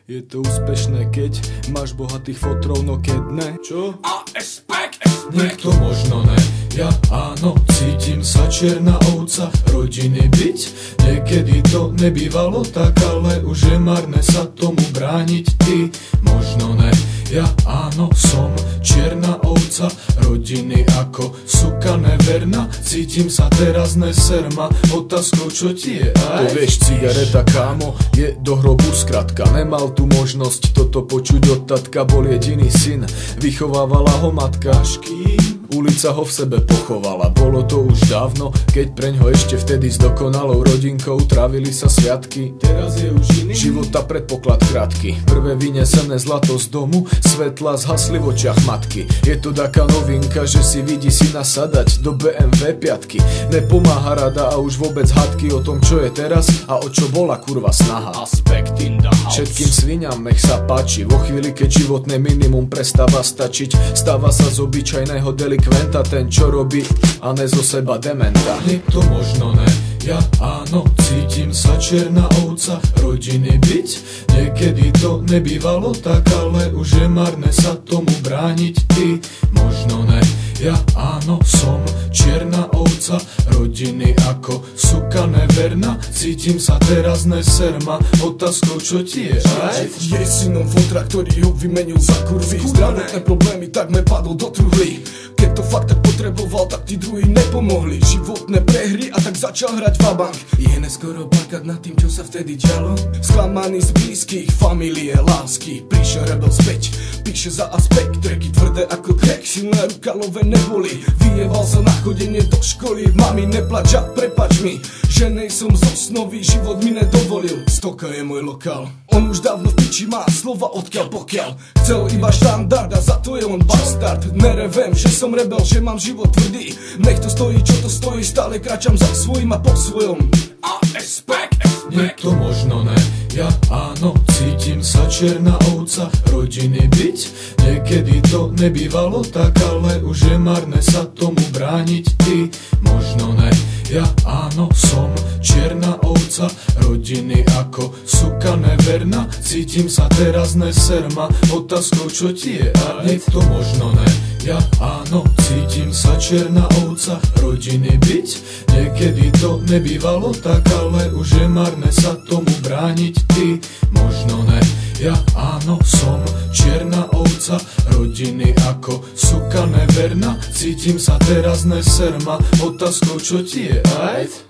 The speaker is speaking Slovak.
Je to úspešné, keď máš bohatých fotrov, no keď ne. Čo? Niekto možno ne, ja áno, cítim sa čierna ovca, rodiny byť. Niekedy to nebývalo tak, ale už je marné sa tomu brániť. Ty možno ne, ja áno, som čierna ovca, rodiny ako suka neverná. Cítim sa teraz neserma, otázkou čo ti je aj? To vieš, cigareta kámo, je do hrobu skratka. Nemal tu možnosť toto počuť od tatka, bol jediný syn, vychovávala ho matka. Ulica ho v sebe pochovala, bolo to už dávno, keď preňho ešte vtedy s dokonalou rodinkou trávili sa sviatky. Teraz je už iný života predpoklad krátky. Prvé vynesené zlato z domu, svetla zhasli v očiach matky. Je to taká novinka, že si vidí syna sadať do BMW 5. Nepomáha rada a už vôbec hádky o tom, čo je teraz a o čo bola kurva snaha. Aspekt in the house. Všetkým sviňam nech sa páči, vo chvíli keď životné minimum prestáva stačiť, stáva sa z obyčajného delikventa ten, čo robí a ne zo seba dementa. Niekto možno ne, ja áno, cítim sa čierna ovca, rodiny byť. Niekedy to nebývalo tak, ale už je marné sa tomu brániť. Ty možno ne, ja áno, som čierna ovca, rodiny ako suka neverná. Cítim sa teraz neserma, otázkou čo ti je aj? Je synom fotra, ktorý ho vymenil za kurvy. Zdravotné problémy, tak me padol do truhly. Keď to fakt tak potreboval, tak tí druhí nepomohli. Životné prehry a tak začal hrať vabank. Je neskoro plakať nad tým, čo sa vtedy dialo. Sklamaný z blízkych, familie, lásky. Prišiel rebel späť, píše za aspekt. Treky tvrdé ako krek, silné rukalové neboli. Vyjeval sa na chodenie do školy. Mami, neplač a prepač mi, že nejsom z osnovy, život mi nedovolil. Stoka je môj lokál, on už dávno v piči má slova odkiaľ pokiaľ. Chcel iba štandard a za to je on bastard. Nerevem, že som rebel, že mám život tvrdý. Nech to stojí, čo to stojí, stále kráčam za svojím a po svojom. Niekto možno ne, ja áno, cítim sa čierna ovca, rodiny byť. Niekedy to nebývalo tak, ale už je marné sa tomu brániť. Ty možno ne, ja áno, som čierna ovca, rodiny ako suka neverná. Cítim sa teraz neserma, otázkou čo ti je aj? Niekto možno ne, ja áno, cítim sa čierna ovca, rodiny byť. Niekedy to nebývalo tak, ale už je marné sa tomu brániť. Ty možno ne, ja áno, som čierna ovca, rodiny ako suka neverná. Cítim sa teraz neserma, otázkou čo ti je aj?